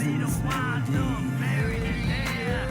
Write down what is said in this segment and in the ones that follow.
me to wind up buried in there.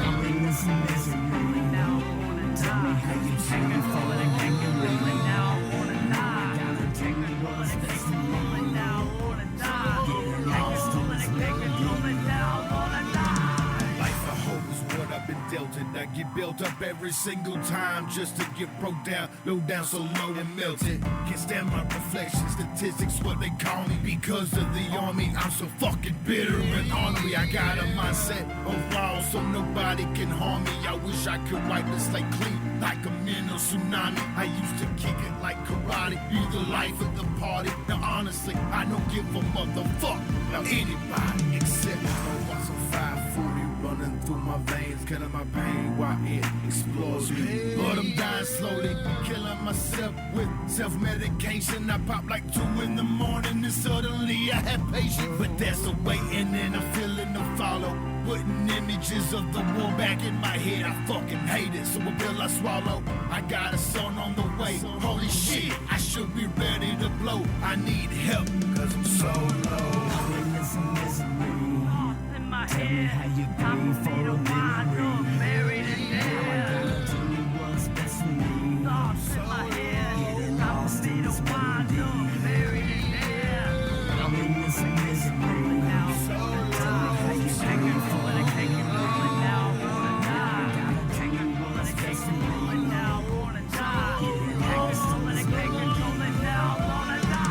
I'm in this misery. Now I wanna die. Tell me how you take control and take control and now I wanna die. Take control and take control and now I wanna die. Take control and take control and now I wanna die. Life I hope is what I've been dealt, and I get built up every single time just to get broke down, low down so low and melted. Can't stand my reflection, statistics what they call me. Because of the army, I'm so fucking bitter and ornery. I got a mindset of law so nobody can harm me. I wish I could wipe the slate clean like a mental tsunami. I used to kick it like karate, be the life of the party. Now honestly, I don't give a motherfuck about anybody except oh, I'm so 540 running through my veins, killing my pain while it explodes me. But I'm dying slowly, killing myself with self-medication. I pop like 2 in the morning and suddenly I have patience. But that's a waiting and I'm feeling the follow. Putting images of the war back in my head, I fucking hate it, so a pill I swallow. I got a son on the way, holy shit, I should be ready to blow. I need help, cause I'm so low. I'm in this misery. Lost in my Tell me head. how you Time grieve for for me to a wind up memory. buried in Now I there. gotta do what's best for me. Lost in my head. Getting Time lost for me in to this wind melody. up buried in there. I'm in this misery. Now I wanna die. Take control and take control and now I wanna die. Take control and take control and now I wanna die. Take control and take control and now I wanna die.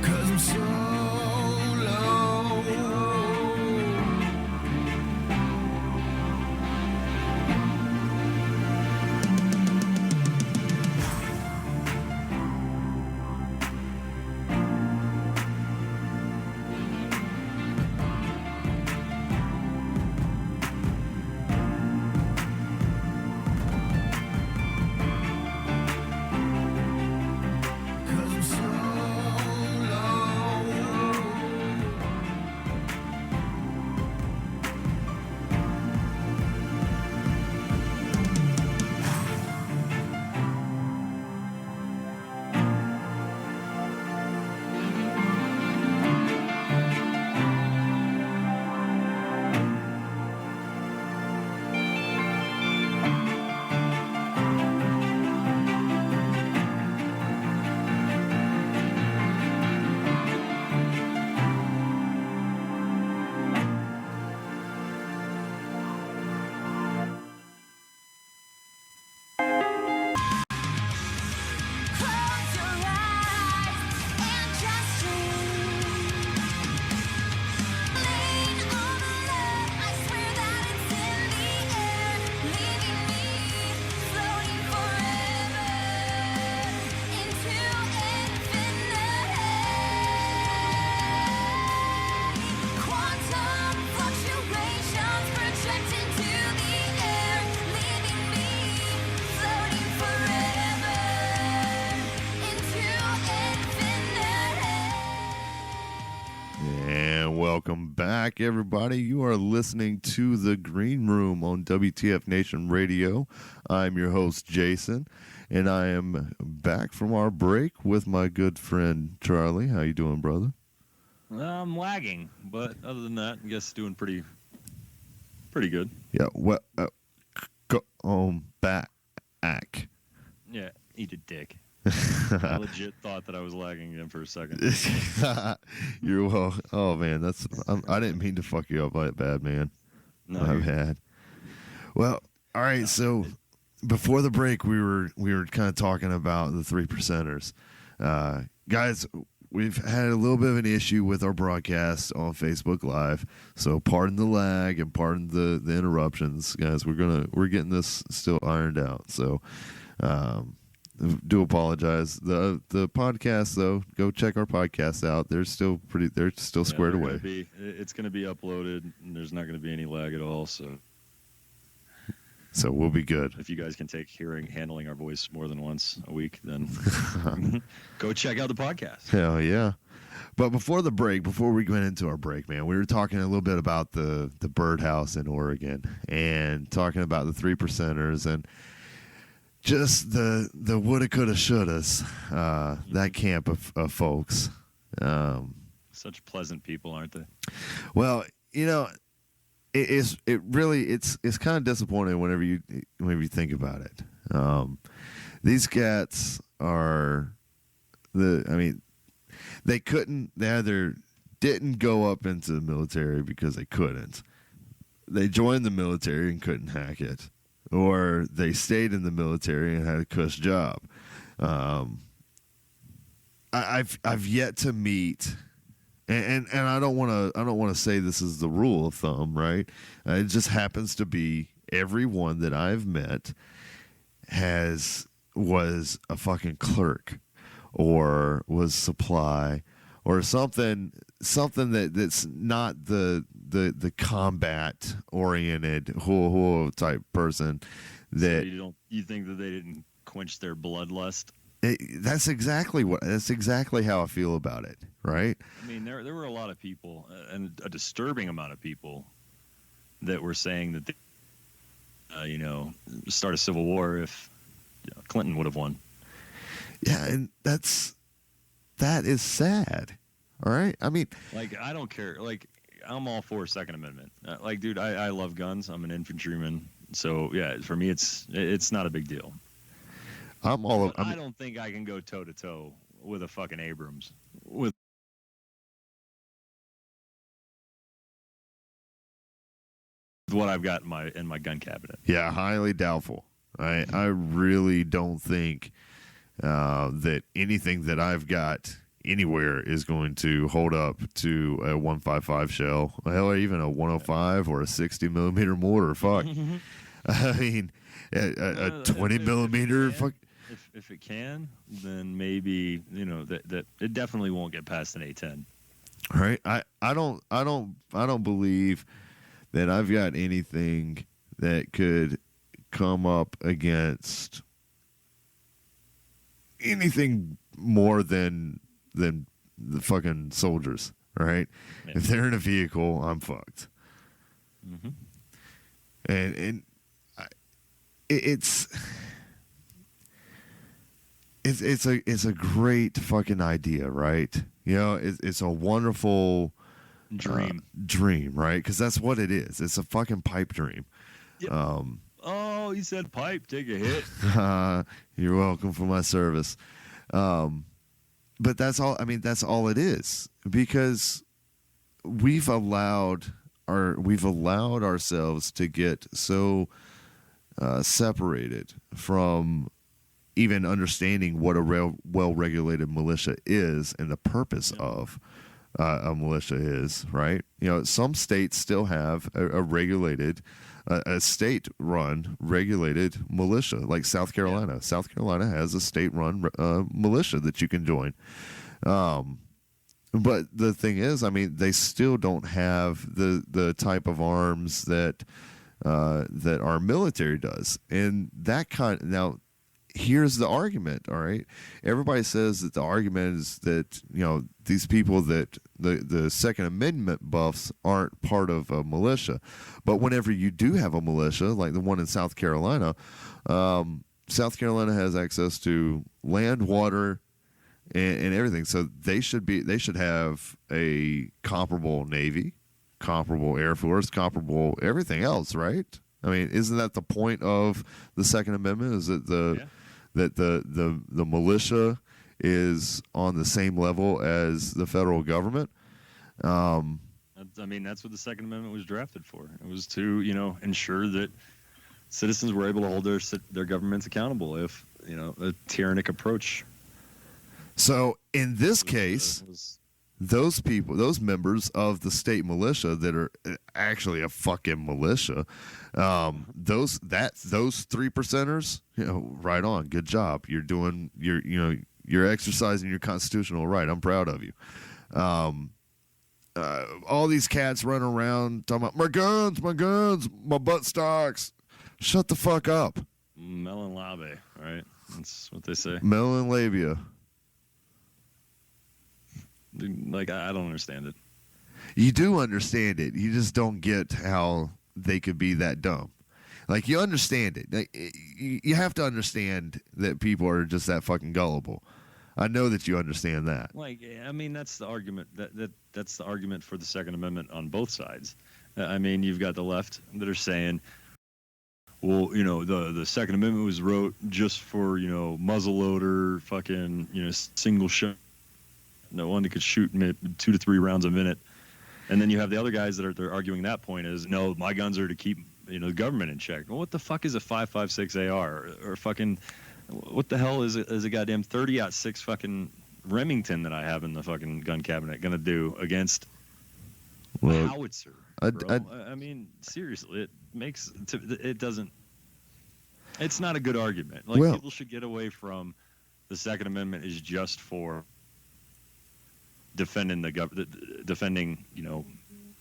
Cause I'm so low. Cause I'm so low. Close your eyes and just dream. Lean on the love, I swear that it's in the air, leaving me floating forever into infinity. Quantum fluctuations projected to the air, leaving me floating forever into infinity. And welcome back, everybody. You are listening to The Green Room on WTF Nation Radio. I'm your host, Jason, and I am back from our break with my good friend, Charlie. How you doing, brother? I'm lagging, but other than that, I guess doing pretty good. Yeah, well, back. Yeah, eat a dick. I legit thought that I was lagging again for a second. You're well. Oh, man, I didn't mean to fuck you up like bad, man. No, My you're- bad. Well, all right, so before the break, we were kind of talking about the 3%ers. Guys, we've had a little bit of an issue with our broadcast on Facebook Live, so pardon the lag and pardon the interruptions, guys. We're getting this still ironed out. So do apologize. The podcast, though, go check our podcast out. They're still squared away. It's going to be uploaded, and there's not going to be any lag at all. So we'll be good. if you guys can take handling our voice more than once a week, then go check out the podcast. Hell yeah. But before the break, before we went into our break, man, we were talking a little bit about the birdhouse in Oregon and talking about the 3%ers and just the woulda, coulda, shouldas, that camp of folks. Such pleasant people, aren't they? Well, you know, it's kind of disappointing whenever you think about it. These cats are they either didn't go up into the military because they couldn't. They joined the military and couldn't hack it, or they stayed in the military and had a cush job. I've yet to meet, and I don't want to say this is the rule of thumb, right? It just happens to be everyone that I've met was a fucking clerk, or was supply, or something that's not the combat oriented type person. That So you think that they didn't quench their bloodlust? That's exactly how I feel about it, right? I mean, there were a lot of people, and a disturbing amount of people, that were saying that they, start a civil war if Clinton would have won. Yeah, and that is sad. All right, I mean, Like, I don't care. Like, I'm all for Second Amendment. Like, dude, I love guns. I'm an infantryman, so yeah, for me, it's not a big deal. I don't think I can go toe to toe with a fucking Abrams with what I've got in my gun cabinet. Yeah, highly doubtful. I really don't think that anything that I've got anywhere is going to hold up to a 155 shell, hell, or even a 105 or a 60 millimeter mortar. Fuck. I mean, a 20 millimeter. Fuck. If it can, then maybe that it definitely won't get past an A10. All right. I don't believe that I've got anything that could come up against anything more than the fucking soldiers. All right. Yeah. If they're in a vehicle, I'm fucked. Mm-hmm. And it's a great fucking idea, right? You know, it's a wonderful dream, right? Because that's what it is. It's a fucking pipe dream. Yep. Oh, you said pipe. Take a hit. You're welcome for my service. But that's all. I mean, that's all it is, because we've allowed ourselves to get so separated from even understanding what a well-regulated militia is and the purpose of a militia is, right? You know, some states still have a regulated, a state-run regulated militia, like South Carolina. Yeah. South Carolina has a state-run militia that you can join. But the thing is, I mean, they still don't have the type of arms that our military does, and now. Here's the argument, all right? Everybody says that the argument is that, these people that the Second Amendment buffs aren't part of a militia. But whenever you do have a militia, like the one in South Carolina, South Carolina has access to land, water, and everything. So they should have a comparable Navy, comparable Air Force, comparable everything else, right? I mean, isn't that the point of the Second Amendment? Is that the militia is on the same level as the federal government? I mean, that's what the Second Amendment was drafted for. It was to, ensure that citizens were able to hold their governments accountable if, a tyrannic approach. So in this case, those people, those members of the state militia that are actually a fucking militia, those 3%ers, right on, good job. You're exercising your constitutional right. I'm proud of you. All these cats running around talking about my guns, my butt stocks. Shut the fuck up. Melon labe, right? That's what they say. Melon labia. Like, I don't understand it. You do understand it. You just don't get how they could be that dumb. Like, you understand it. Like, you have to understand that people are just that fucking gullible. I know that you understand that. Like, I mean, that's the argument. That's the argument for the Second Amendment on both sides. I mean, you've got the left that are saying, well, you know, the Second Amendment was wrote just for, you know, muzzleloader, fucking, you know, single shot, no one that could shoot 2 to 3 rounds a minute. And then you have the other guys that are arguing that point is, no, my guns are to keep, you know, the government in check. Well, what the fuck is a 5.56 AR or fucking, what the hell is a goddamn 30-06 fucking Remington that I have in the fucking gun cabinet gonna do against a howitzer? I mean, seriously, it doesn't. It's not a good argument. Like, people should get away from the Second Amendment is just for defending defending, you know,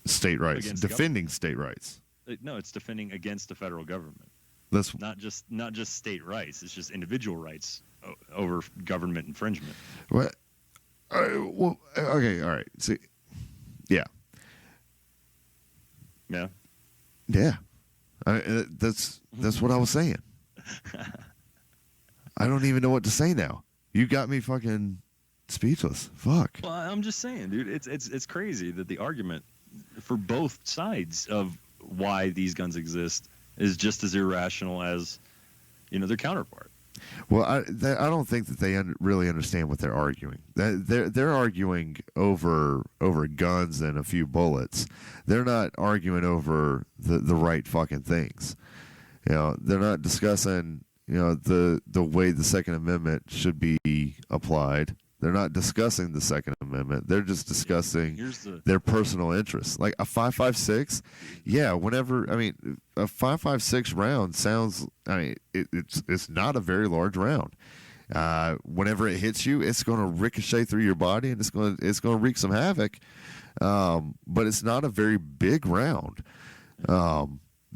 state rights, defending state rights. No, it's defending against the federal government. That's not just state rights. It's just individual rights over government infringement. What? Well, okay, all right. See, yeah. Yeah. Yeah. That's what I was saying. I don't even know what to say now. You got me fucking speechless. Fuck. Well, I'm just saying, dude. It's crazy that the argument for both sides of why these guns exist is just as irrational as, you know, their counterpart. Well, I don't think that they really understand what they're arguing. They're arguing over guns and a few bullets. They're not arguing over the right fucking things. You know, they're not discussing, you know, the way the Second Amendment should be applied. They're not discussing the Second Amendment. They're just discussing their personal interests. Like a 5.56, yeah. Whenever, I mean, a 5.56 round sounds. I mean, it's not a very large round. Whenever it hits you, it's going to ricochet through your body and it's going to wreak some havoc. But it's not a very big round.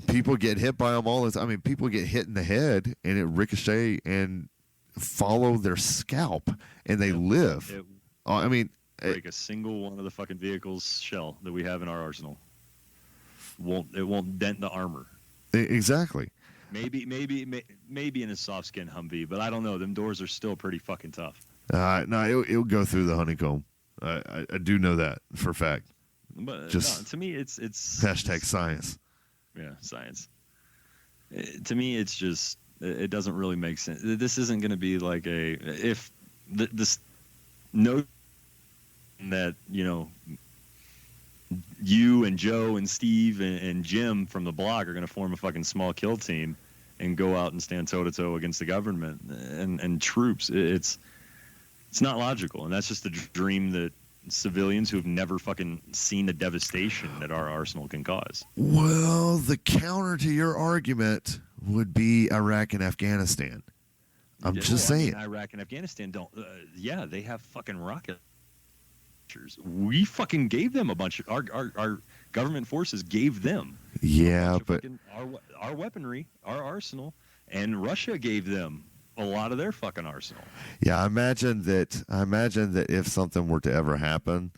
People get hit by them all the time. I mean, people get hit in the head and it ricochet and follow their scalp and they live. I mean, break a single one of the fucking vehicles shell that we have in our arsenal. It won't dent the armor. Exactly. Maybe in a soft skin Humvee, but I don't know. Them doors are still pretty fucking tough. No, it'll go through the honeycomb. I do know that for a fact. But just no, to me, it's hashtag science. Yeah, science. To me, it's just. It doesn't really make sense. This isn't going to be like if this notion that, you know, you and Joe and Steve and Jim from the block are going to form a fucking small kill team and go out and stand toe to toe against the government and troops. It's not logical, and that's just a dream that civilians who have never fucking seen the devastation that our arsenal can cause. Well, the counter to your argument would be Iraq and Afghanistan. I'm just saying. I mean, Iraq and Afghanistan don't. Yeah, they have fucking rocket launchers. We fucking gave them a bunch of our government forces gave them. Yeah, but our weaponry, our arsenal, and Russia gave them a lot of their fucking arsenal. Yeah, I imagine that if something were to ever happen,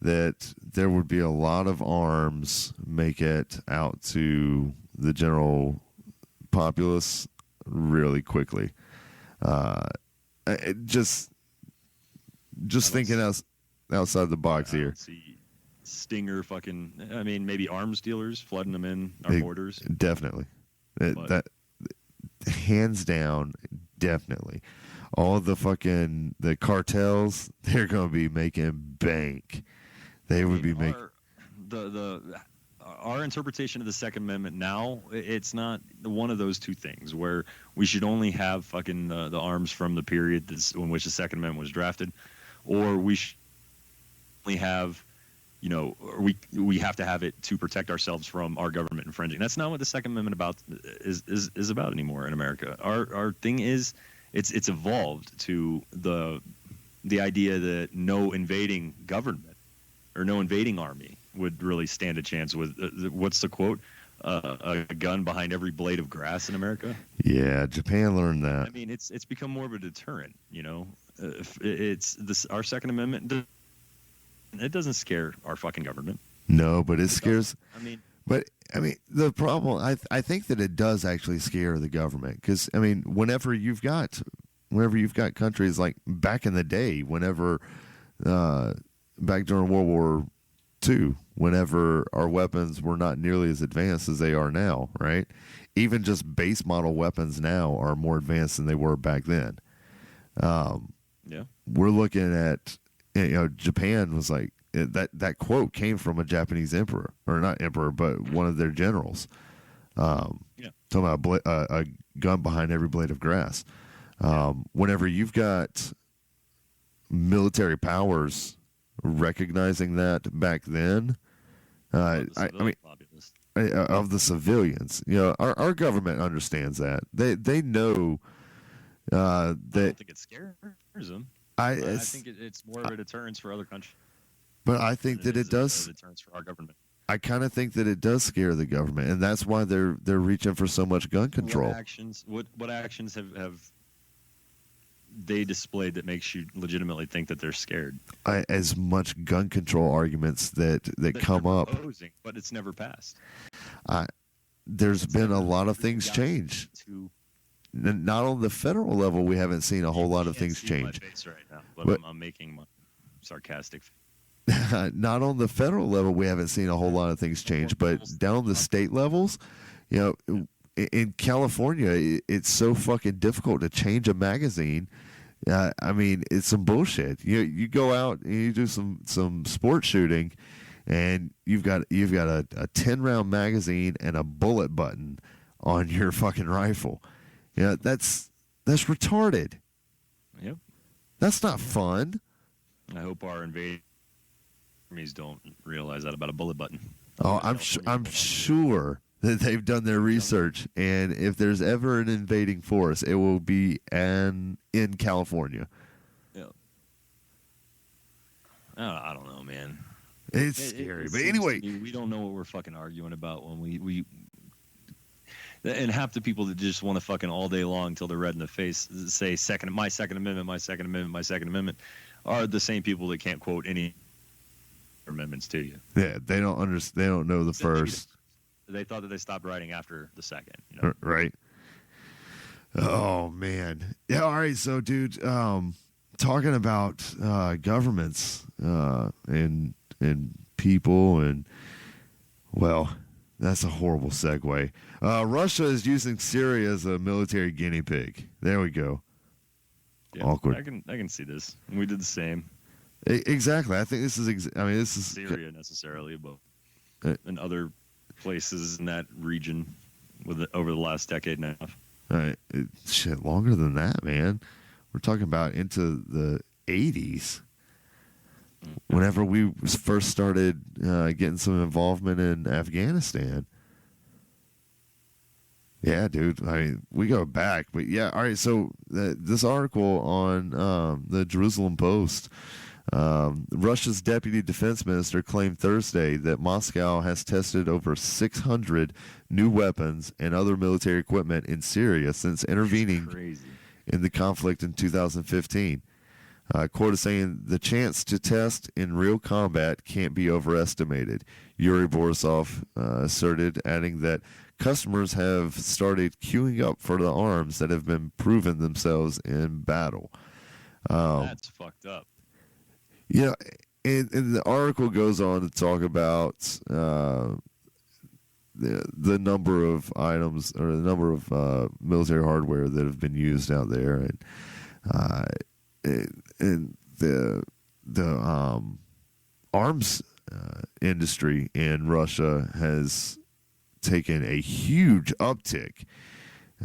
that there would be a lot of arms make it out to the general populace really quickly. Just thinking outside the box here. See Stinger fucking. I mean, maybe arms dealers flooding them in our borders. Definitely, that hands down, definitely. All the cartels, they're going to be making bank. They would be making our interpretation of the Second Amendment now, it's not one of those two things where we should only have fucking the arms from the period in which the Second Amendment was drafted, or we should only have, you know, we have to have it to protect ourselves from our government infringing. That's not what the Second Amendment is about anymore in America. Our thing is it's evolved to the idea that no invading government or no invading army would really stand a chance with what's the quote? A gun behind every blade of grass in America. Yeah, Japan learned that. I mean, it's become more of a deterrent. You know, it's this our Second Amendment It doesn't scare our fucking government. No, but it scares. I mean, The problem, I think that it does actually scare the government because whenever you've got countries like back in the day, back during World War II, whenever our weapons were not nearly as advanced as they are now, right? Even just base model weapons now are more advanced than they were back then. yeah. We're looking at, Japan was like, that quote came from a Japanese emperor, or not emperor, but one of their generals. Talking about a gun behind every blade of grass. Whenever you've got military powers recognizing that back then, of the civilians, our government understands that. They know I that. don't think it scares them. I think it's more of a deterrence for other countries. But I think that it does. A deterrence for our government. I kind of think that it does scare the government, and that's why they're reaching for so much gun control. What actions have they displayed that makes you legitimately think that they're scared? As much gun control arguments that come up, proposing, but it's never passed. There's been a lot of things change. Not on the federal level, we haven't seen a whole lot of things change. Right now, but I'm making my sarcastic. Not on the federal level, we haven't seen a whole lot of things change, but down the state levels, in California, it's so fucking difficult to change a magazine. It's some bullshit. You go out and you do some sports shooting, and you've got a 10-round magazine and a bullet button on your fucking rifle. That's retarded. Yep. That's not fun. I hope our invading armies don't realize that about a bullet button. Oh, I'm sure that they've done their research, and if there's ever an invading force, it will be in California. Yeah. I don't know, man. It's scary, but anyway, we don't know what we're fucking arguing about when we and half the people that just want to fucking all day long till they're red in the face say my Second Amendment, my Second Amendment, my Second Amendment are the same people that can't quote any amendments to you. Yeah, they don't understand. They don't know the first. They thought that they stopped writing after the second. Right. Oh man. Yeah. All right. So, dude, talking about governments and people and that's a horrible segue. Russia is using Syria as a military guinea pig. There we go. Yeah, awkward. I can see this. We did the same. Exactly. I think this is. This is Syria necessarily, but in other places in that region over the last decade and a half. Shit, longer than that, man. We're talking about into the 80s. Whenever we first started getting some involvement in Afghanistan. Yeah, dude. We go back, but yeah. All right. So this article on the Jerusalem Post, Russia's deputy defense minister claimed Thursday that Moscow has tested over 600 new weapons and other military equipment in Syria since intervening in the conflict in 2015. Quote is saying the chance to test in real combat can't be overestimated. Yuri Borisov asserted, adding that customers have started queuing up for the arms that have been proven themselves in battle. That's fucked up. Yeah, and the article goes on to talk about the number of items or the number of military hardware that have been used out there, and the arms industry in Russia has taken a huge uptick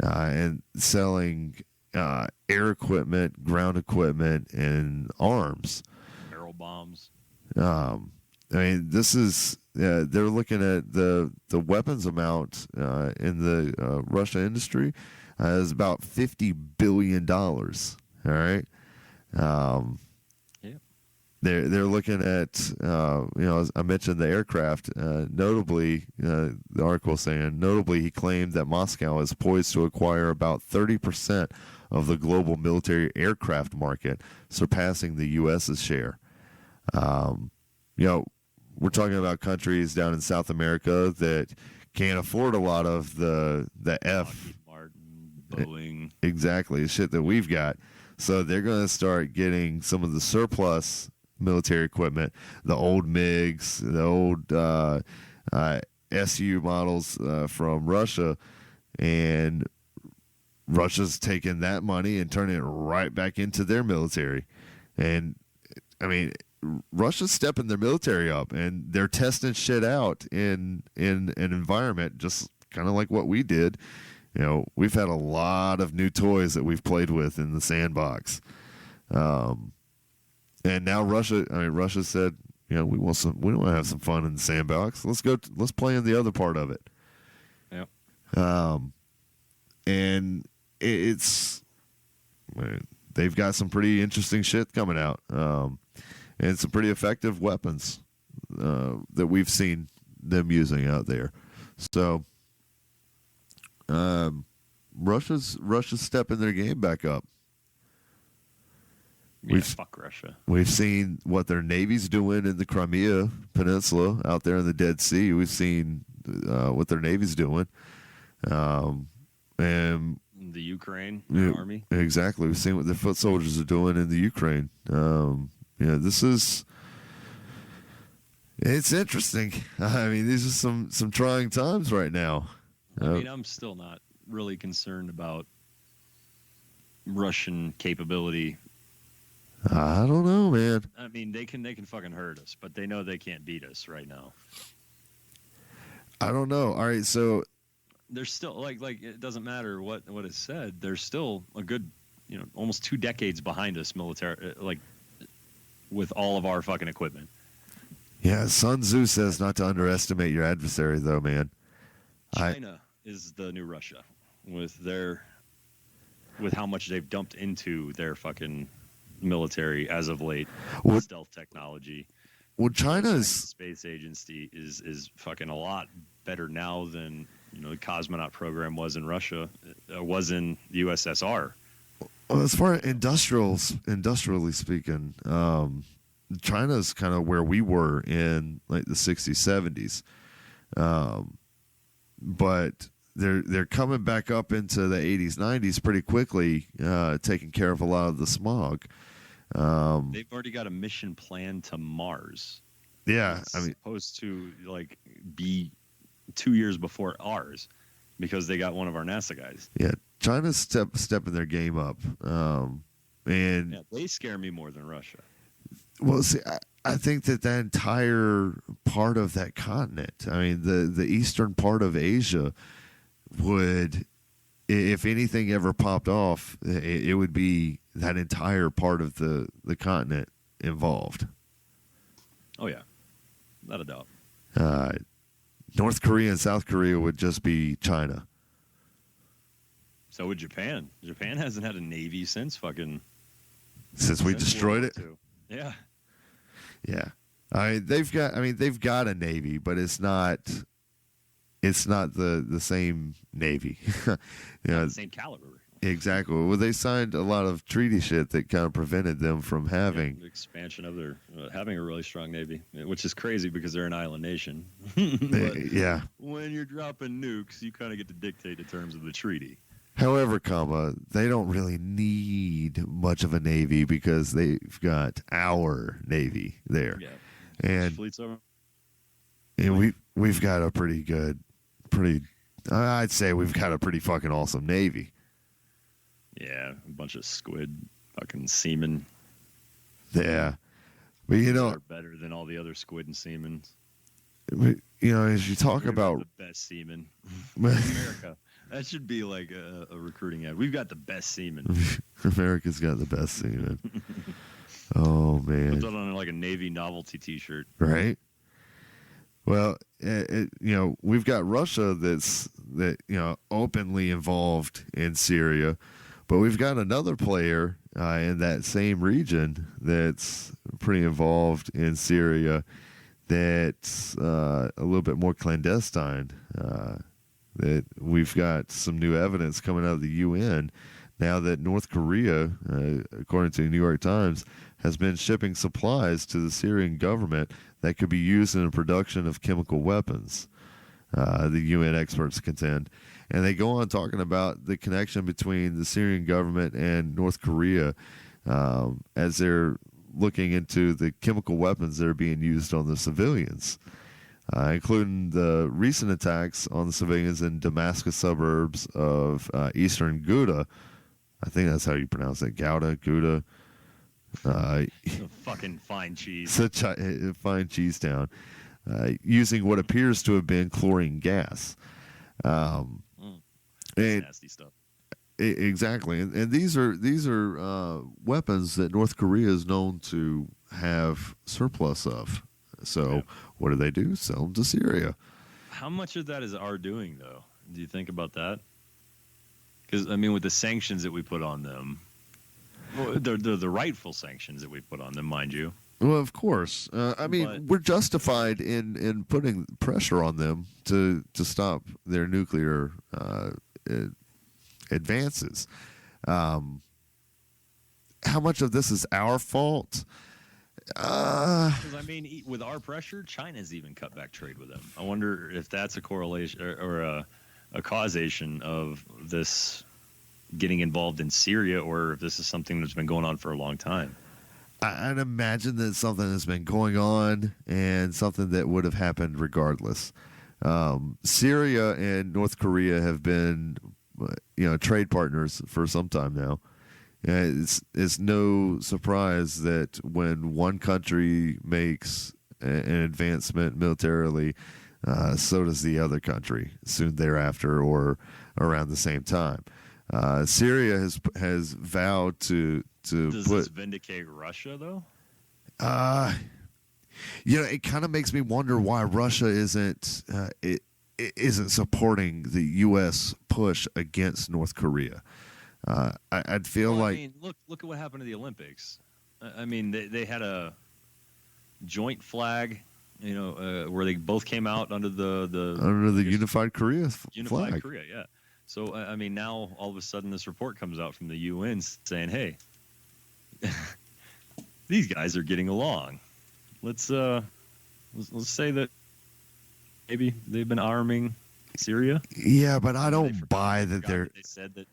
in selling air equipment, ground equipment, and arms. Barrel bombs. This is they're looking at the weapons amount in the Russia industry is about $50 billion. All right. They're looking at as I mentioned the aircraft. Notably, the article saying he claimed that Moscow is poised to acquire about 30% of the global military aircraft market, surpassing the U.S.'s share. we're talking about countries down in South America that can't afford a lot of the Lockheed Martin, Boeing. exactly shit that we've got. So they're going to start getting some of the surplus military equipment, the old MiGs, the old SU models from Russia, and Russia's taking that money and turning it right back into their military. And I mean, Russia's stepping their military up, and they're testing shit out in an environment just kind of like what we did. We've had a lot of new toys that we've played with in the sandbox. And now Russia said, we want to have some fun in the sandbox. Let's play in the other part of it. Yep. And they've got some pretty interesting shit coming out. And some pretty effective weapons that we've seen them using out there. So Russia's stepping their game back up. Yeah, fuck Russia. We've seen what their Navy's doing in the Crimea Peninsula out there in the Dead Sea. We've seen what their Navy's doing. And the Ukraine army. Exactly. We've seen what the foot soldiers are doing in the Ukraine. It's interesting. I mean, these are some trying times right now. I mean, I'm still not really concerned about Russian capability. I don't know, man. I mean, they can fucking hurt us, but they know they can't beat us right now. I don't know. All right, so there's still like it doesn't matter what is said. There's still a good, almost 2 decades behind us military, with all of our fucking equipment. Yeah, Sun Tzu says not to underestimate your adversary, though, man. China is the new Russia with how much they've dumped into their fucking military as of late. Stealth technology. Well, China's space agency is fucking a lot better now than the cosmonaut program was in Russia, was in the USSR. Well, as far as industrially speaking, China's kind of where we were in like the 60s, 70s. But they're coming back up into the 80s, 90s pretty quickly, taking care of a lot of the smog. They've already got a mission plan to Mars. Yeah, it's supposed to be 2 years before ours because they got one of our NASA guys. Yeah, China's stepping their game up, and they scare me more than Russia. Well, see, I think that entire part of that continent, I mean, the eastern part of Asia would, if anything ever popped off, it would be that entire part of the continent involved. Oh, yeah. Not a doubt. North Korea and South Korea would just be China. So would Japan. Japan hasn't had a navy since we destroyed it. Yeah. Yeah. They've got a navy, but it's not the same navy. The same caliber. Exactly. Well, they signed a lot of treaty shit that kind of prevented them from having the expansion of their having a really strong navy, which is crazy because they're an island nation. Yeah. When you're dropping nukes, you kind of get to dictate the terms of the treaty. However, they don't really need much of a navy because they've got our navy there. Yeah. And fleets over. And we've got a I'd say we've got a pretty fucking awesome navy. Yeah, a bunch of squid fucking seamen. Yeah. But are better than all the other squid and seamen. As you talk about the best seamen in America. That should be like a recruiting ad. We've got the best seamen. America's got the best seamen. Oh man. Put that on like a Navy novelty T-shirt. Right. Well, we've got Russia that's openly involved in Syria, but we've got another player in that same region that's pretty involved in Syria. That's a little bit more clandestine. That we've got some new evidence coming out of the UN now that North Korea, according to the New York Times, has been shipping supplies to the Syrian government that could be used in the production of chemical weapons. The UN experts contend. And they go on talking about the connection between the Syrian government and North Korea as they're looking into the chemical weapons that are being used on the civilians, including the recent attacks on the civilians in Damascus suburbs of eastern Ghouta. I think that's how you pronounce it, Ghouta. Fucking fine cheese. Such a fine cheese town. Using what appears to have been chlorine gas. Nasty stuff. Exactly, and these are weapons that North Korea is known to have surplus of. So what do? Sell them to Syria. How much of that is our doing, though? Do you think about that? Because I mean, with the sanctions that we put on them, well, they're the rightful sanctions that we put on them, mind you. Well, of course. We're justified in putting pressure on them to stop their nuclear advances. How much of this is our fault? Because I mean, with our pressure, China's even cut back trade with them. I wonder if that's a correlation or a causation of this getting involved in Syria, or if this is something that's been going on for a long time. I'd imagine that something has been going on and something that would have happened regardless. Syria and North Korea have been, trade partners for some time now. It's no surprise that when one country makes an advancement militarily, so does the other country soon thereafter or around the same time. Syria has vowed to Does this vindicate Russia, though? It kind of makes me wonder why Russia isn't supporting the U.S. push against North Korea. I'd feel like. I mean, look at what happened to the Olympics. I mean, they had a joint flag, where they both came out under the Unified Korea Unified flag. Korea, yeah. So I mean, now all of a sudden this report comes out from the UN saying, "Hey, these guys are getting along. Let's say that maybe they've been arming Syria." Yeah, but I don't buy that they're.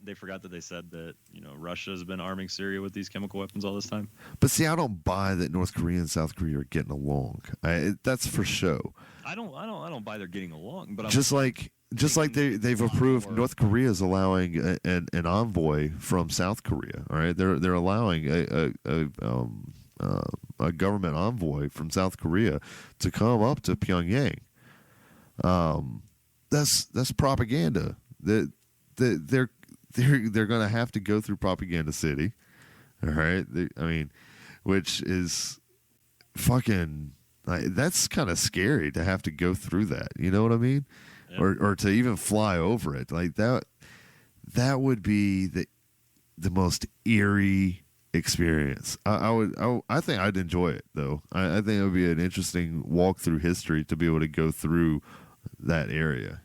They forgot that they said that Russia has been arming Syria with these chemical weapons all this time. But see, I don't buy that North Korea and South Korea are getting along. That's for show. I don't buy they're getting along. But just like they've approved North Korea is allowing an envoy from South Korea. All right, they're allowing a government envoy from South Korea to come up to Pyongyang. That's propaganda. They're going to have to go through Propaganda City. All right, which is fucking. That's kind of scary to have to go through that. You know what I mean? Yeah. Or to even fly over it like that. That would be the most eerie experience. I think I'd enjoy it though. I think it would be an interesting walk through history to be able to go through that area.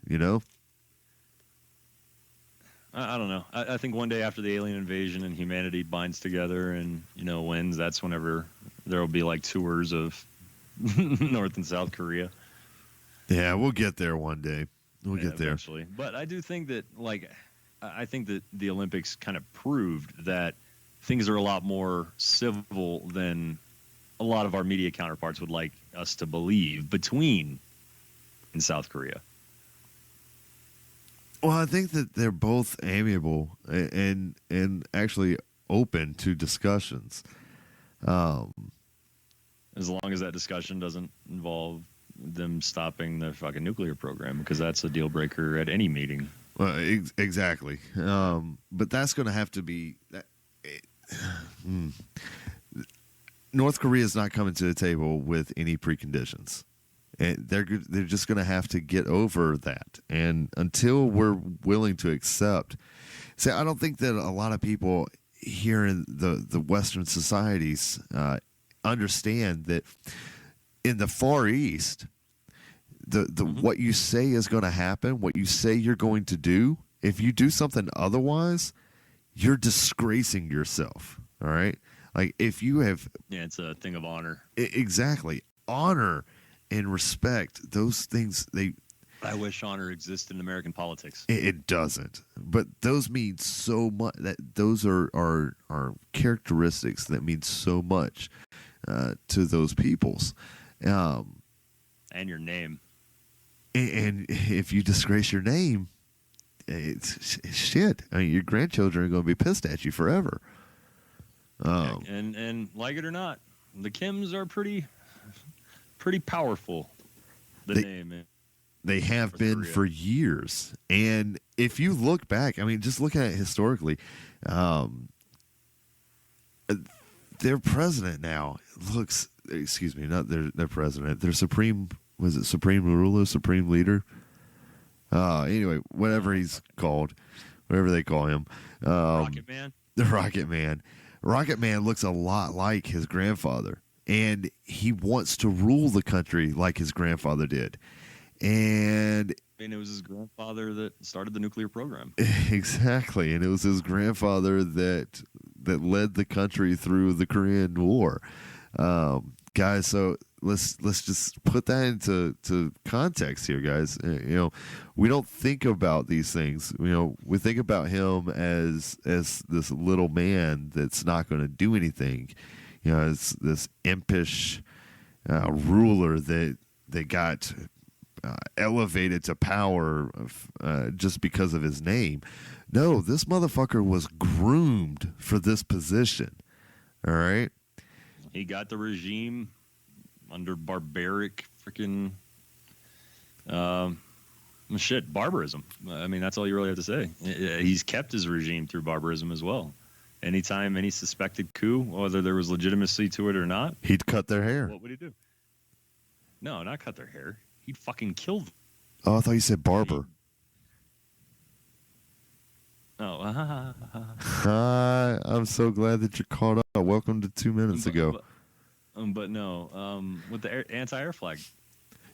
I don't know. I think one day after the alien invasion and humanity binds together and wins, that's whenever there will be like tours of North and South Korea. Yeah, we'll get there one day. We'll get there eventually. But I do think that I think that the Olympics kind of proved that things are a lot more civil than a lot of our media counterparts would like us to believe between in South Korea. Well, I think that they're both amiable and actually open to discussions. As long as that discussion doesn't involve them stopping the fucking nuclear program, because that's a deal breaker at any meeting. Well, exactly. But that's going to have to be. North Korea is not coming to the table with any preconditions. And they're just going to have to get over that. And until we're willing to accept, I don't think that a lot of people here in the Western societies understand that in the Far East, what you say is going to happen, what you say you're going to do, if you do something otherwise, you're disgracing yourself. All right. Like if you have Yeah, it's a thing of honor. exactly honor and respect, those things I wish honor existed in American politics. it doesn't. But those mean so much. That those are characteristics that mean so much to those peoples. And your name. And if you disgrace your name, it's shit. I mean, your grandchildren are going to be pissed at you forever. And like it or not, the Kims are pretty powerful. They have been Korea. for years. And if you look back, I mean, just looking at it historically, their president now looks, excuse me, not their president, their supreme ruler, supreme leader? Anyway, whatever he's called, whatever they call him. Rocket Man. The Rocket Man. Rocket Man looks a lot like his grandfather, and he wants to rule the country like his grandfather did. And And it was his grandfather that started the nuclear program. exactly, and it was his grandfather that led the country through the Korean War. Guys, so let's just put that into context here, guys. We don't think about these things. We think about him as this little man that's not going to do anything. As this impish ruler that got elevated to power just because of his name. No, this motherfucker was groomed for this position. All right. He got the regime under barbaric freaking barbarism. I mean, that's all you really have to say. He's kept his regime through barbarism as well. Anytime any suspected coup, whether there was legitimacy to it or not, He'd cut their hair. what would he do? No, not cut their hair. He'd fucking kill them. Oh, I thought you said barber. Oh, Hi, I'm so glad that you're caught up. Welcome to 2 minutes ago. But no, with the anti-air flag,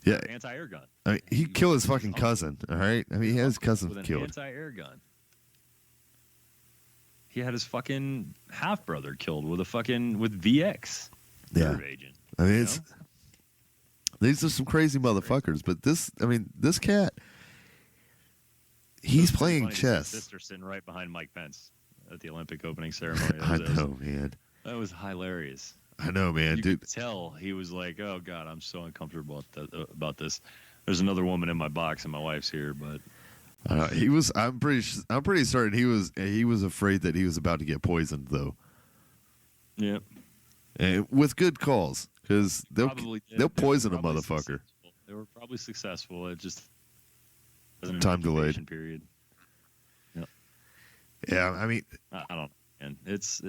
Yeah, anti-air gun. I mean, he'd kill his fucking cousin. All right, I mean, he has his cousin With an killed. anti-air gun. He had his fucking half brother killed with VX. Yeah, Nerve agent. I mean, you it's know? these are some crazy motherfuckers. But this cat, he's It was playing funny to see his chess. sister sitting right behind Mike Pence at the Olympic opening ceremony. I know, man. That was hilarious. I know, man, You dude. could tell he was like, "Oh God, I'm so uncomfortable about this." There's another woman in my box, and my wife's here, but He was. I'm pretty certain he was afraid that he was about to get poisoned, though, yeah, and with good cause, because they'll probably did. they'll They were poison a probably motherfucker. successful. They were probably successful. It just wasn't an Time delayed. incubation period. Yeah, I mean, I don't know, man. It's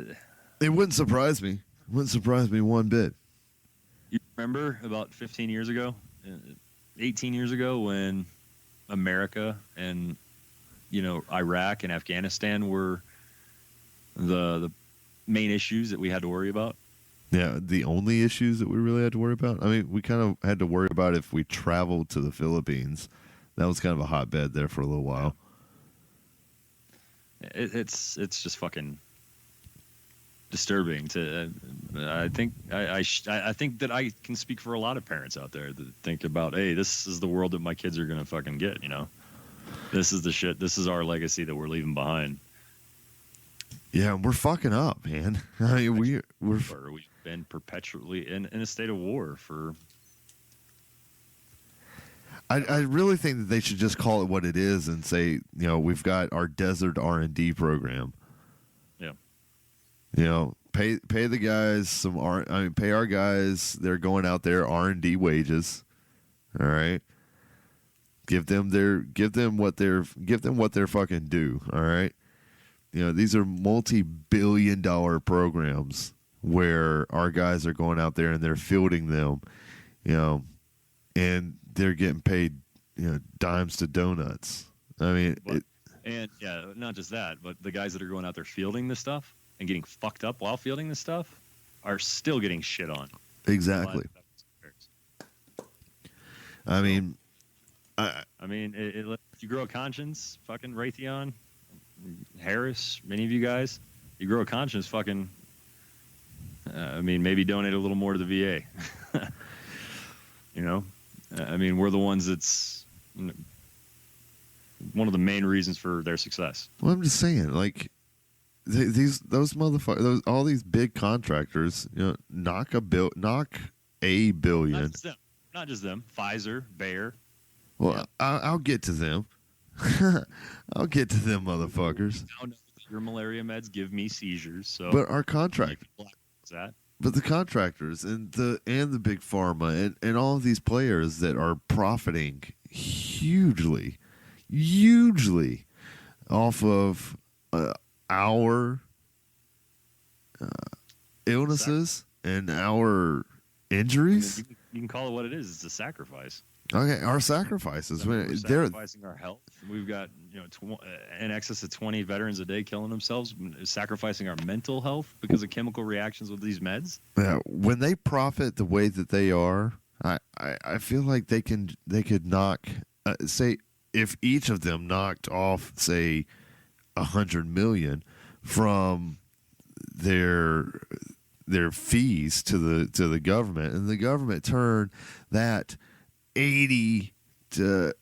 it wouldn't surprise me. It wouldn't surprise me one bit. you remember about 15 years ago, 18 years ago, when America and Iraq and Afghanistan were the main issues that we had to worry about. Yeah, the only issues that we really had to worry about. I mean, we kind of had to worry about if we traveled to the Philippines. That was kind of a hotbed there for a little while. It's just fucking disturbing to. I think I think that I can speak for a lot of parents out there that think about, hey, this is the world that my kids are gonna fucking get. This is the shit. This is our legacy that we're leaving behind. Yeah, we're fucking up, man. I mean, we've been perpetually in a state of war for. I really think that they should just call it what it is and say, we've got our desert R&D program. Yeah. Pay the guys pay our guys. They're going out there R&D wages. All right. Give them what they're fucking due. All right. These are multi-billion-dollar programs where our guys are going out there and they're fielding them, and they're getting paid, dimes to donuts. I mean, And yeah, not just that, but the guys that are going out there fielding this stuff and getting fucked up while fielding this stuff are still getting shit on. exactly. I mean, if you grow a conscience, fucking Raytheon, Harris, many of you guys, you grow a conscience, fucking. I mean, maybe donate a little more to the VA. You know, I mean, we're the ones that's one of the main reasons for their success. Well, I'm just saying, like, those motherfuckers, all these big contractors, you know, knock a billion. Not just them. Pfizer, Bayer. Well, Yeah. I'll get to them. I'll get to them, motherfuckers. Now know that your malaria meds give me seizures. So, But our contract, that. but the contractors and the big pharma and all of these players that are profiting hugely off of our illnesses and our injuries. You can call it what it is. It's a sacrifice. Okay, our sacrifices. We're They're sacrificing our health. We've got in excess of 20 veterans a day killing themselves, sacrificing our mental health because of chemical reactions with these meds. yeah, when they profit the way that they are, I feel like they could knock say if each of them knocked off say 100 million from their fees to the government, and the government turned that 80 to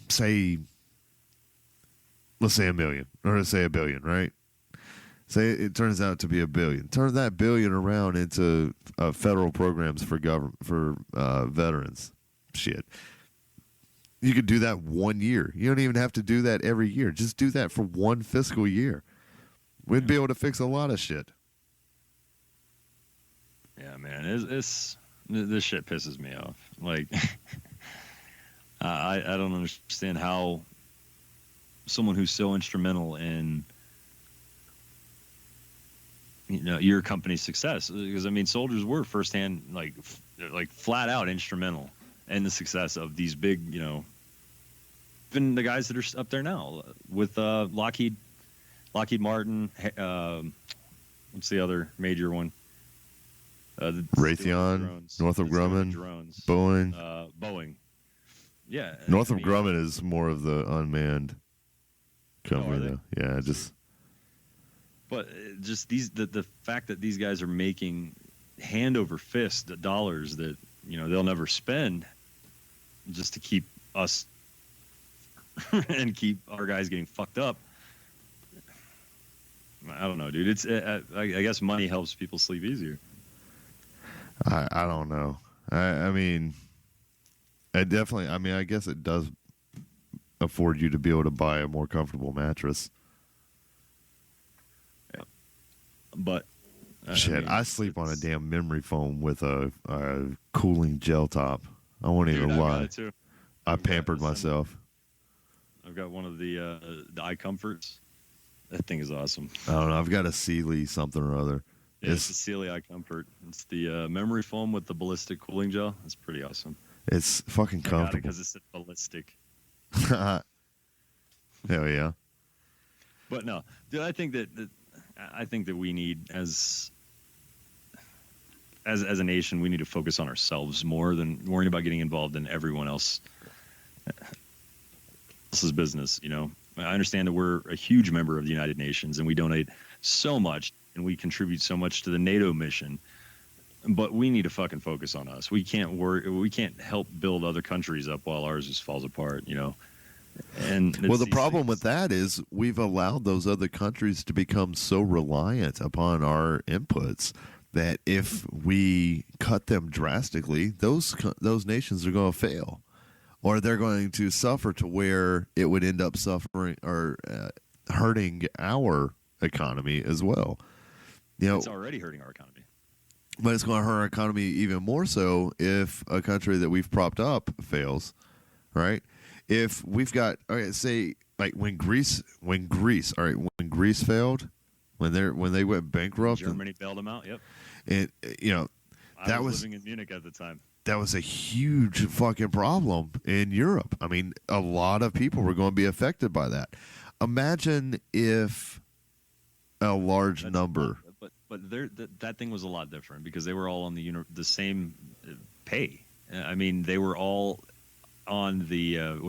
say let's say $1 million or let's say $1 billion, right? Say it turns out to be $1 billion. Turn that $1 billion around into federal programs for veterans. Shit. You could do that 1 year. You don't even have to do that every year. Just do that for one fiscal year. We'd be able to fix a lot of shit. Yeah, man, this shit pisses me off. Like, I don't understand how someone who's so instrumental in your company's success, because I mean, soldiers were firsthand, like flat out instrumental in the success of these big, even the guys that are up there now with Lockheed Martin. What's the other major one? Raytheon, Northrop Grumman, drones, Boeing. Boeing. Yeah, Northrop Grumman is more of the unmanned company, are they? though. Yeah, just. But just the fact that these guys are making hand over fist the dollars that they'll never spend just to keep us and keep our guys getting fucked up. I don't know, dude. It's I guess money helps people sleep easier. I don't know. I mean, it definitely. I mean, I guess it does afford you to be able to buy a more comfortable mattress. Yeah, but shit, I sleep on a damn memory foam with a cooling gel top. I won't even lie. I pampered myself. I've got one of the iComforts. That thing is awesome. I don't know. I've got a Sealy something or other. Yeah, it's the Sealy iComfort. It's the memory foam with the ballistic cooling gel. It's pretty awesome. It's fucking comfortable. Because it's ballistic. Hell yeah. But no, dude, I think that we need as a nation, we need to focus on ourselves more than worrying about getting involved in everyone else's business. I understand that we're a huge member of the United Nations and we donate so much and we contribute so much to the NATO mission, but we need to fucking focus on us. We can't help build other countries up while ours just falls apart, And well, the problem with that is we've allowed those other countries to become so reliant upon our inputs that if we cut them drastically, those nations are going to fail, or they're going to suffer to where it would end up suffering or hurting our economy as well. It's already hurting our economy. But it's going to hurt our economy even more so if a country that we've propped up fails, right? If we've got, say, like when Greece failed, when they went bankrupt, Germany bailed them out. Yep. And I was living in Munich at the time. That was a huge fucking problem in Europe. I mean, a lot of people were going to be affected by that. Imagine if a large number. But that thing was a lot different because they were all on the same pay. I mean, they were all on the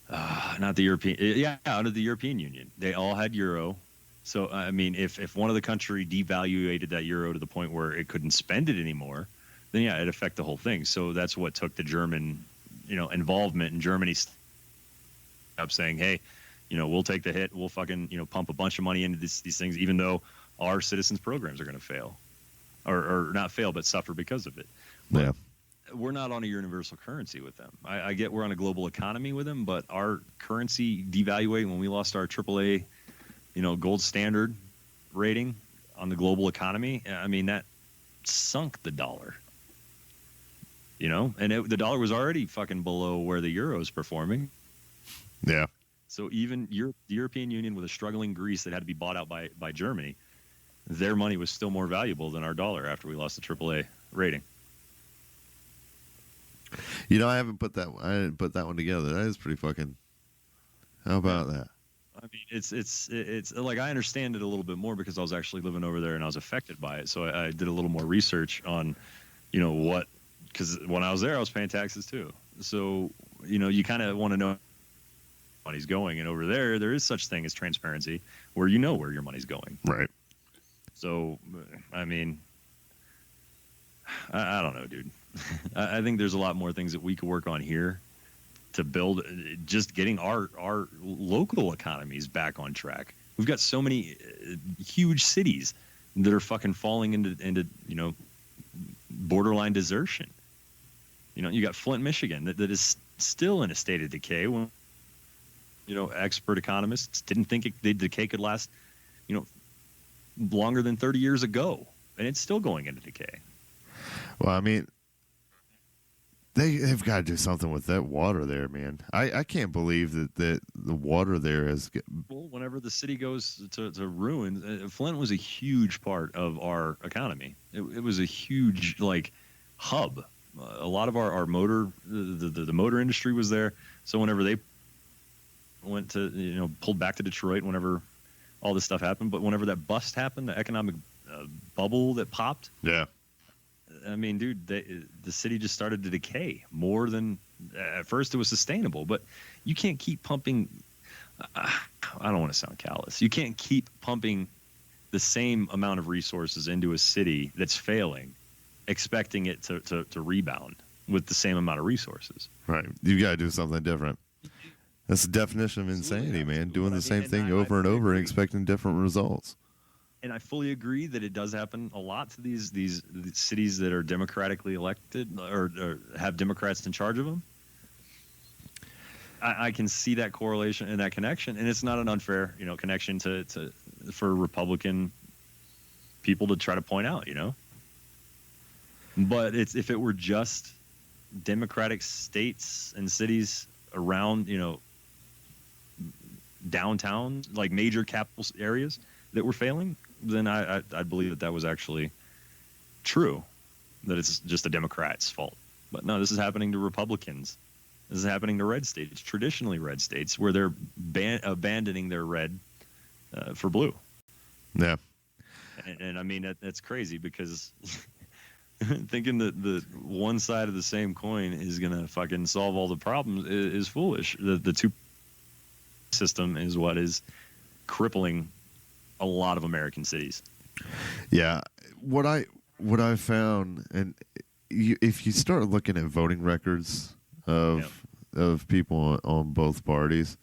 Not the European. Yeah, out of the European Union, they all had euro. So I mean, if one of the country devaluated that euro to the point where it couldn't spend it anymore, then yeah, it'd affect the whole thing. So that's what took the German, involvement in Germany up saying, hey, we'll take the hit. We'll fucking, pump a bunch of money into these things, even though our citizens' programs are going to fail, or not fail, but suffer because of it. But Yeah. we're not on a universal currency with them. I get we're on a global economy with them, but our currency devaluated when we lost our AAA, gold standard rating on the global economy. I mean, that sunk the dollar. And the dollar was already fucking below where the euro is performing. Yeah. So even the European Union with a struggling Greece that had to be bought out by Germany, their money was still more valuable than our dollar after we lost the AAA rating. I didn't put that one together. That is pretty fucking. How about that? I mean, it's like I understand it a little bit more because I was actually living over there and I was affected by it. So I did a little more research on, because when I was there, I was paying taxes too. So, you kind of want to know where money's going. And over there is such thing as transparency where you know where your money's going. Right. So, I mean, I don't know, dude. I think there's a lot more things that we could work on here to build, just getting our local economies back on track. We've got so many huge cities that are fucking falling into borderline desertion. You got Flint, Michigan, that is still in a state of decay. When expert economists didn't think the decay could last, longer than 30 years ago, and it's still going into decay. Well, I mean, they've got to do something with that water there, man. I can't believe that the water there is. Well, whenever the city goes to ruin, Flint was a huge part of our economy. It was a huge hub. A lot of our motor, the motor industry was there. So whenever they went to pulled back to Detroit, whenever all this stuff happened, but whenever that bust happened, the economic bubble that popped. Yeah. I mean, dude, the city just started to decay more than at first it was sustainable. But you can't keep pumping. I don't want to sound callous. You can't keep pumping the same amount of resources into a city that's failing, expecting it to rebound with the same amount of resources. Right. You got to do something different. That's the definition of insanity, man. Doing the same thing over and over and expecting different results. And I fully agree that it does happen a lot to these cities that are democratically elected or have Democrats in charge of them. I can see that correlation and that connection, and it's not an unfair, connection for Republican people to try to point out, But if it were just Democratic states and cities around, downtown, like major capital areas that were failing, then I believe that was actually true, that it's just the Democrats' fault. But no, this is happening to Republicans. This is happening to red states, traditionally red states, where they're abandoning their red for blue. Yeah. And I mean, that's crazy because thinking that the one side of the same coin is going to fucking solve all the problems is foolish. The two system is what is crippling a lot of American cities. Yeah, what I found, and if you start looking at voting records of people on both parties,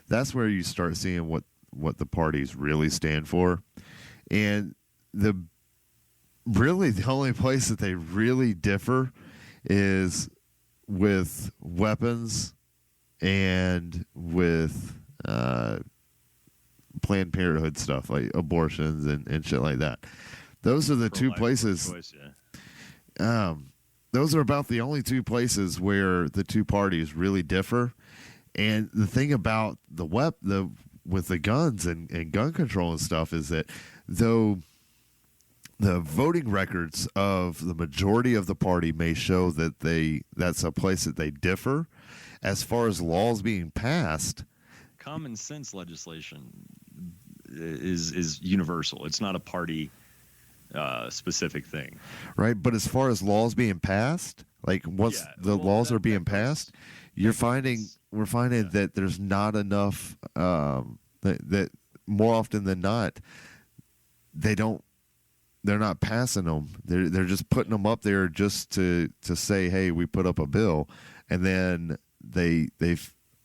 that's where you start seeing what the parties really stand for, and the only place that they really differ is with weapons and with Planned Parenthood stuff, like abortions and shit like that. Those are the two places. Choice, yeah. Those are about the only two places where the two parties really differ. And the thing about with the guns and gun control and stuff is that though the voting records of the majority of the party may show that that's a place that they differ, as far as laws being passed, common sense legislation is universal. It's not a party specific thing, right? But as far as laws being passed, like once the laws are being passed, you're finding we're finding that there's not enough. That more often than not, they're not passing them. They're just putting them up there just to say, hey, we put up a bill, and then they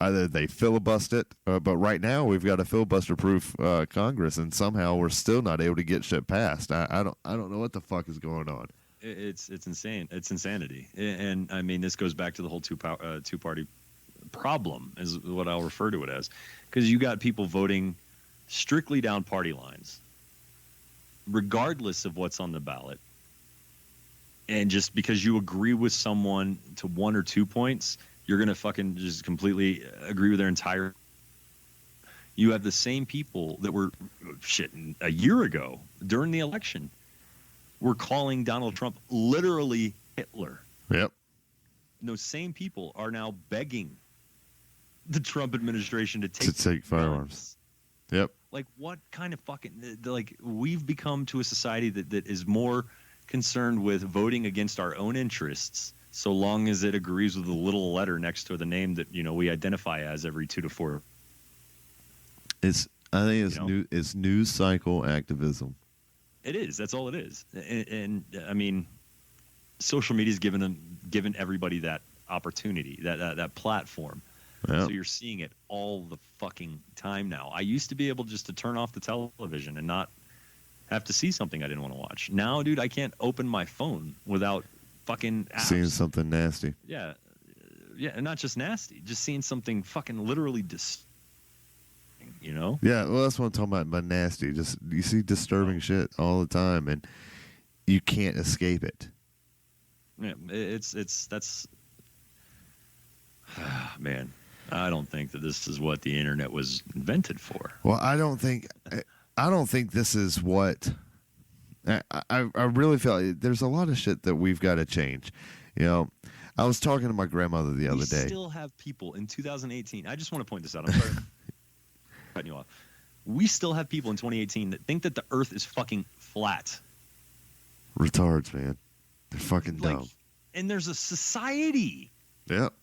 either they filibust it, but right now we've got a filibuster-proof Congress, and somehow we're still not able to get shit passed. I don't know what the fuck is going on. It's insane. It's insanity. And I mean, this goes back to the whole two-party problem, is what I'll refer to it as, because you got people voting strictly down party lines, regardless of what's on the ballot. And just because you agree with someone to 1 or 2 points, you're going to fucking just completely agree with their entire. You have the same people that were a year ago during the election were calling Donald Trump literally Hitler. Yep. And those same people are now begging the Trump administration to take firearms. Yep. Like, what kind of fucking, like, we've become to a society that is more concerned with voting against our own interests, so long as it agrees with the little letter next to the name that, you know, we identify as every 2 to 4. I think it's news cycle activism. It is. That's all it is. And I mean, social media's given everybody that opportunity, that platform. Yep. So you're seeing it all the fucking time now. I used to be able just to turn off the television and not have to see something I didn't want to watch. Now, dude, I can't open my phone without fucking apps. Seeing something nasty. Yeah, and not just nasty, just seeing something fucking literally you know? Yeah, well, that's what I'm talking about by nasty. Just you see disturbing shit all the time, and you can't escape it. Yeah, that's man. I don't think that this is what the internet was invented for. Well, I don't think this is what. I really feel like there's a lot of shit that we've got to change. You know, I was talking to my grandmother the other day. We still have people in 2018. I just want to point this out. I'm sorry cutting you off. We still have people in 2018 that think that the Earth is fucking flat. Retards, man. They're fucking Like, dumb. And there's a society. Yep.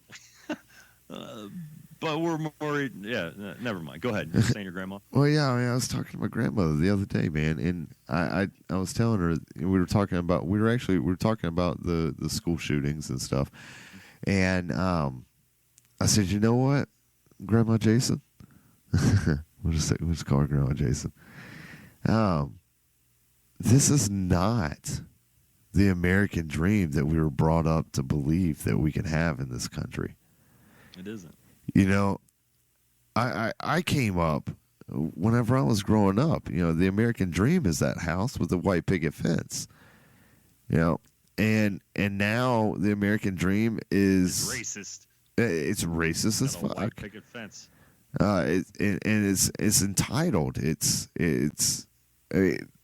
But we're more, never mind. Go ahead. You're saying your grandma? Well, yeah, I mean, I was talking to my grandmother the other day, man, and I was telling her we were talking about the school shootings and stuff, and I said, you know what, Grandma Jason, we'll just call her Grandma Jason. This is not the American dream that we were brought up to believe that we can have in this country. It isn't. You know, I came up whenever I was growing up. You know, the American dream is that house with the white picket fence. You know, and now the American dream is racist. It's racist as fuck. White picket fence. It's entitled.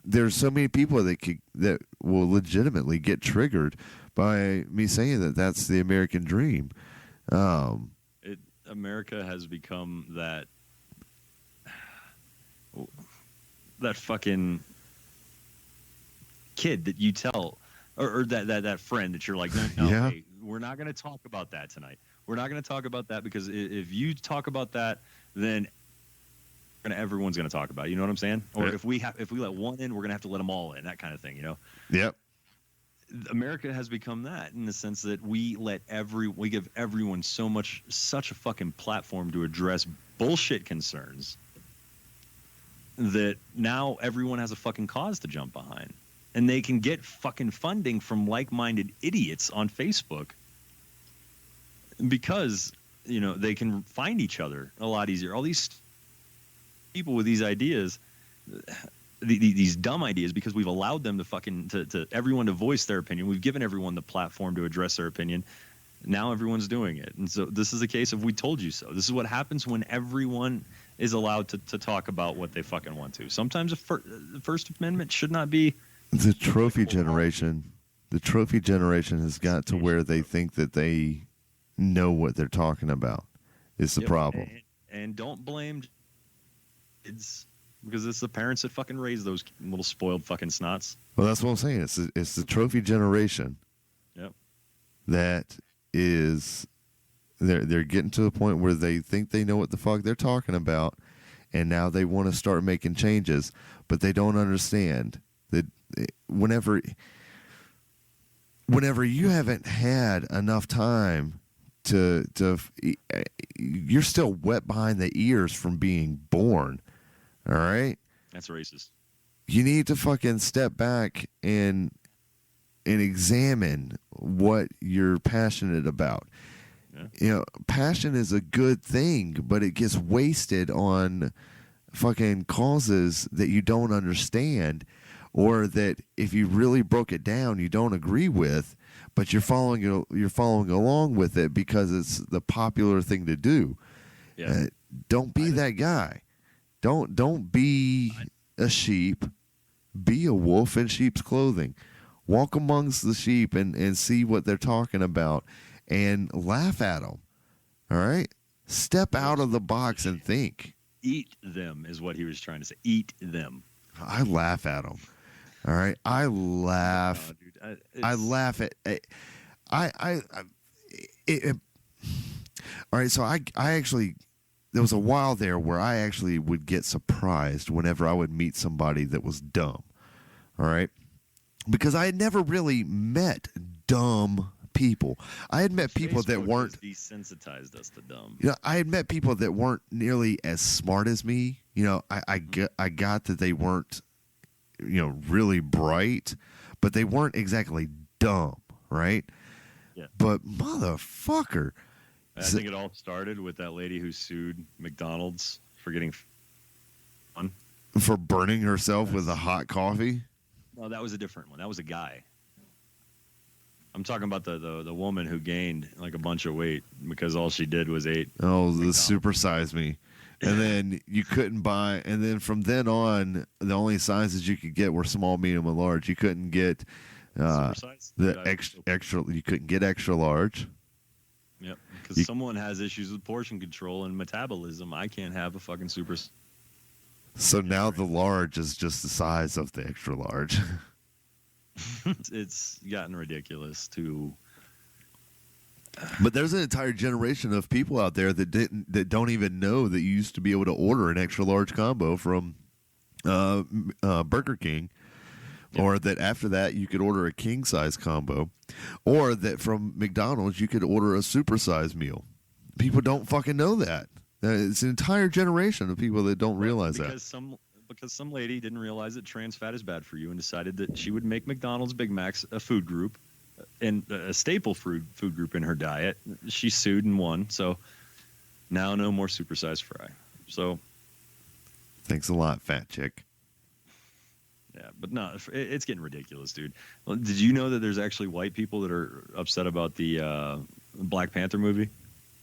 There's so many people that will legitimately get triggered by me saying that that's the American dream. America has become that fucking kid that you tell, or that friend that you're like, no, Yeah. hey, we're not going to talk about that tonight. We're not going to talk about that because if you talk about that, then everyone's going to talk about it. You know what I'm saying? Or Yeah. if we let one in, we're going to have to let them all in. That kind of thing. You know? Yep. America has become that in the sense that we give everyone such a fucking platform to address bullshit concerns that now everyone has a fucking cause to jump behind, and they can get fucking funding from like-minded idiots on Facebook because, you know, they can find each other a lot easier. All these people with these ideas, these dumb ideas, because we've allowed them to everyone to voice their opinion. We've given everyone the platform to address their opinion. Now everyone's doing it. And so this is a case of we told you so. This is what happens when everyone is allowed to talk about what they fucking want to. Sometimes the First Amendment should not be. The trophy generation has got to where they think that they know what they're talking about. It's the problem. And don't blame kids, because it's the parents that fucking raise those little spoiled fucking snots. Well, that's what I'm saying. It's the trophy generation. Yep. That is They're getting to the point where they think they know what the fuck they're talking about, and now they want to start making changes, but they don't understand that whenever you haven't had enough time to you're still wet behind the ears from being born. All right? That's racist. You need to fucking step back and examine what you're passionate about. Yeah. You know, passion is a good thing, but it gets wasted on fucking causes that you don't understand, or that if you really broke it down, you don't agree with, but you're following along with it because it's the popular thing to do. Yeah. Don't be that guy. Don't be a sheep. Be a wolf in sheep's clothing. Walk amongst the sheep and see what they're talking about and laugh at them. All right? Step out of the box and think. Eat them is what he was trying to say. Eat them. I laugh at them. All right? I laugh. No, dude, I laugh at all right, so I actually, there was a while there where I actually would get surprised whenever I would meet somebody that was dumb. All right? Because I had never really met dumb people. I had met people that Facebook weren't has desensitized us to dumb. You know, I had met people that weren't nearly as smart as me. You know, I got that they weren't, you know, really bright, but they weren't exactly dumb, right? Yeah. But motherfucker, I think it all started with that lady who sued McDonald's for getting fun. for burning herself with a hot coffee. No, that was a different one. That was a guy. I'm talking about the woman who gained like a bunch of weight because all she did was ate. Oh, the McDonald's. supersize me. And then you couldn't buy, and then from then on, the only sizes you could get were small, medium, and large. You couldn't get Supersize? the Dude, extra. You couldn't get extra large. Yep. Because someone has issues with portion control and metabolism. I can't have a fucking super. So now the large is just the size of the extra large. It's gotten ridiculous to. But there's an entire generation of people out there that don't even know that you used to be able to order an extra large combo from Burger King, or that after that you could order a king size combo, or that from McDonald's you could order a supersize meal. People don't fucking know that. It's an entire generation of people that don't realize that. Because some lady didn't realize that trans fat is bad for you and decided that she would make McDonald's Big Macs a food group and a staple food group in her diet. She sued and won. So now no more supersized fry. So Thanks a lot, fat chick. yeah, but no, it's getting ridiculous, dude. Well, did you know that there's actually white people that are upset about the Black Panther movie?